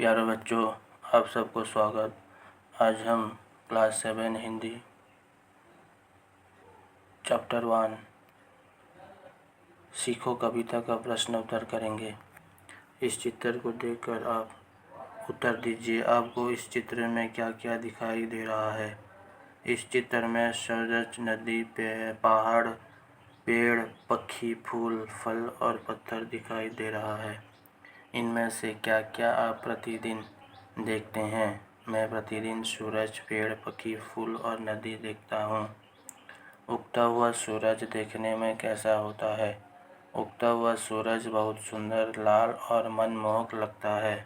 प्यारे बच्चों, आप सबको स्वागत। आज हम क्लास 7 हिंदी चैप्टर 1 सीखो कविता का प्रश्न उत्तर करेंगे। इस चित्र को देखकर आप उत्तर दीजिए। आपको इस चित्र में क्या क्या दिखाई दे रहा है? इस चित्र में सूरज, नदी, पहाड़, पेड़, पक्षी, फूल, फल और पत्थर दिखाई दे रहा है। इनमें से क्या क्या आप प्रतिदिन देखते हैं? मैं प्रतिदिन सूरज, पेड़, पक्षी, फूल और नदी देखता हूँ। उगता हुआ सूरज देखने में कैसा होता है? उगता हुआ सूरज बहुत सुंदर, लाल और मनमोहक लगता है।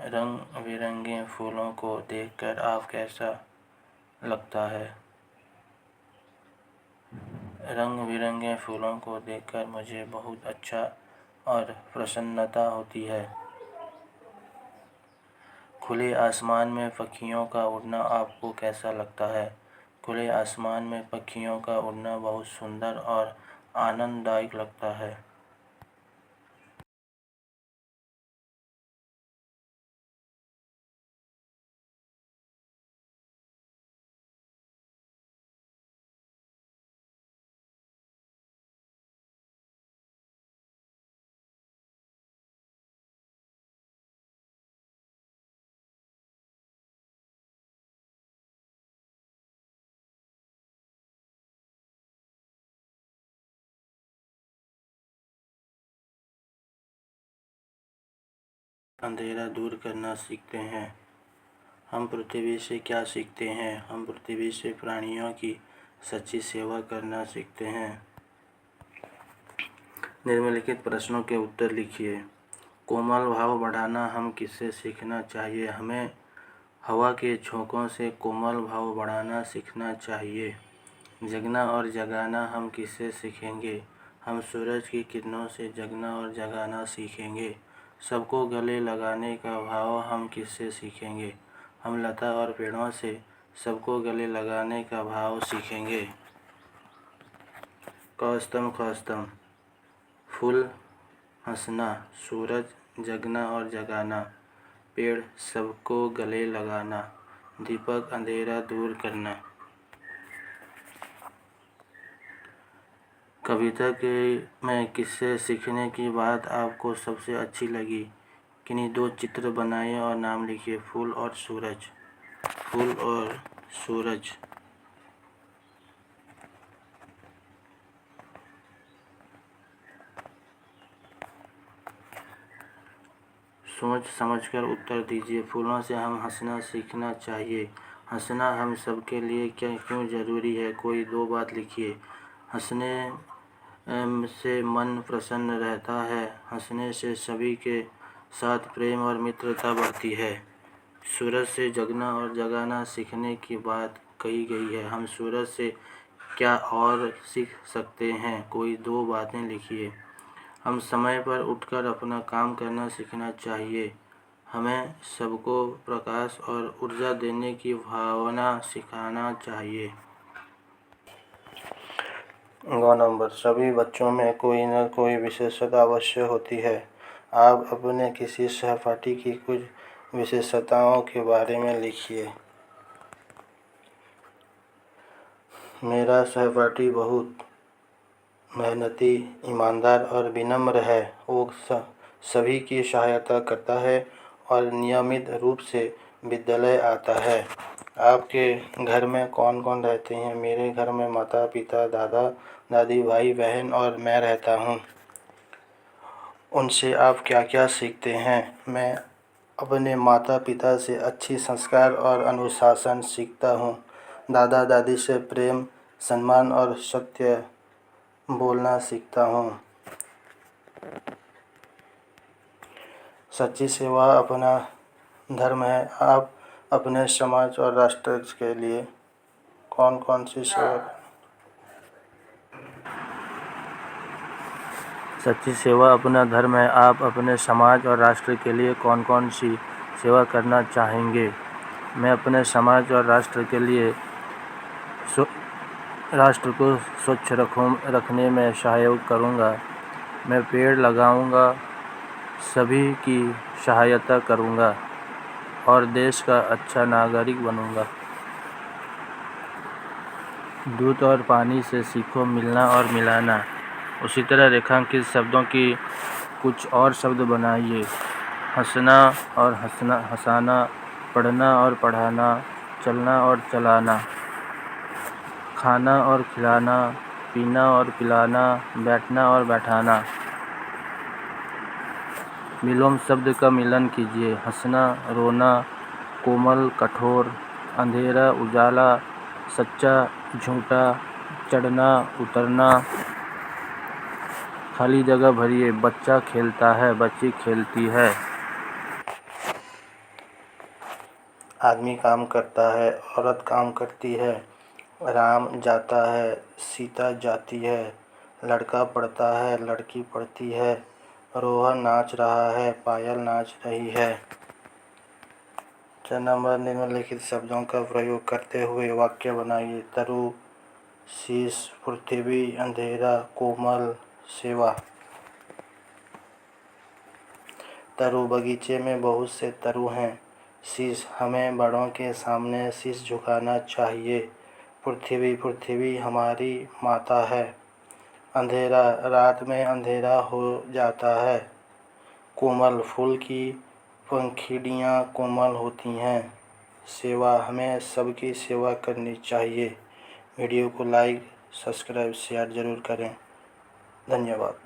रंग बिरंगे फूलों को देखकर आप कैसा लगता है? रंग बिरंगे फूलों को देखकर मुझे बहुत अच्छा और प्रसन्नता होती है। खुले आसमान में पक्षियों का उड़ना आपको कैसा लगता है? खुले आसमान में पक्षियों का उड़ना बहुत सुंदर और आनंददायक लगता है। अंधेरा दूर करना सीखते हैं। हम पृथ्वी से क्या सीखते हैं? हम पृथ्वी से प्राणियों की सच्ची सेवा करना सीखते हैं। निम्नलिखित प्रश्नों के उत्तर लिखिए। कोमल भाव बढ़ाना हम किससे सीखना चाहिए? हमें हवा के झोंकों से कोमल भाव बढ़ाना सीखना चाहिए। जगना और जगाना हम किससे सीखेंगे? हम सूरज की किरणों से जगना और जगाना सीखेंगे। सबको गले लगाने का भाव हम किससे सीखेंगे? हम लता और पेड़ों से सबको गले लगाने का भाव सीखेंगे। कौस्तम खौस्तम, फूल हंसना, सूरज जगना और जगाना, पेड़ सबको गले लगाना, दीपक अंधेरा दूर करना। कविता के में किससे सीखने की बात आपको सबसे अच्छी लगी? किन्हीं दो चित्र बनाइए और नाम लिखिए। फूल और सूरज। फूल और सूरज। सोच समझकर उत्तर दीजिए। फूलों से हम हंसना सीखना चाहिए। हंसना हम सबके लिए क्यों ज़रूरी है? कोई दो बात लिखिए। हंसने से मन प्रसन्न रहता है। हंसने से सभी के साथ प्रेम और मित्रता बढ़ती है। सूरज से जगना और जगाना सीखने की बात कही गई है। हम सूरज से क्या और सीख सकते हैं? कोई दो बातें लिखिए। हम समय पर उठकर अपना काम करना सीखना चाहिए। हमें सबको प्रकाश और ऊर्जा देने की भावना सिखाना चाहिए। गौ नंबर, सभी बच्चों में कोई न कोई विशेषता अवश्य होती है। आप अपने किसी सहपाठी की कुछ विशेषताओं के बारे में लिखिए। मेरा सहपाठी बहुत मेहनती, ईमानदार और विनम्र है। वो सभी की सहायता करता है और नियमित रूप से विद्यालय आता है। आपके घर में कौन कौन रहते हैं? मेरे घर में माता पिता, दादा दादी, भाई बहन और मैं रहता हूँ। उनसे आप क्या क्या सीखते हैं? मैं अपने माता पिता से अच्छी संस्कार और अनुशासन सीखता हूँ। दादा दादी से प्रेम, सम्मान और सत्य बोलना सीखता हूँ। सच्ची सेवा अपना धर्म है। आप अपने समाज और राष्ट्र के लिए कौन कौन सी सेवा? सच्ची सेवा अपना धर्म है। आप अपने समाज और राष्ट्र के लिए कौन कौन सी सेवा करना चाहेंगे? मैं अपने समाज और राष्ट्र के लिए राष्ट्र को स्वच्छ रखने में सहयोग करूंगा। मैं पेड़ लगाऊंगा सभी की सहायता करूँगा और देश का अच्छा नागरिक बनूँगा। दूध और पानी से सीखो मिलना और मिलाना। उसी तरह रेखांकित शब्दों की कुछ और शब्द बनाइए। हंसना और हंसाना, पढ़ना और पढ़ाना, चलना और चलाना, खाना और खिलाना, पीना और पिलाना, बैठना और बैठाना। विलोम शब्द का मिलन कीजिए। हंसना, रोना, कोमल, कठोर, अंधेरा, उजाला, सच्चा, झूठा, चढ़ना, उतरना। खाली जगह भरिए। बच्चा खेलता है, बच्ची खेलती है। आदमी काम करता है, औरत काम करती है। राम जाता है, सीता जाती है। लड़का पढ़ता है, लड़की पढ़ती है। रोहन नाच रहा है, पायल नाच रही है। 4 नंबर निम्नलिखित शब्दों का प्रयोग करते हुए वाक्य बनाइए। तरु, शीश, पृथ्वी, अंधेरा, कोमल, सेवा। तरु, बगीचे में बहुत से तरु हैं। शीश, हमें बड़ों के सामने शीश झुकाना चाहिए। पृथ्वी हमारी माता है। अंधेरा, रात में अंधेरा हो जाता है। कोमल, फूल की पंखुड़ियाँ कोमल होती हैं। सेवा, हमें सबकी सेवा करनी चाहिए। वीडियो को लाइक, सब्सक्राइब, शेयर ज़रूर करें। धन्यवाद।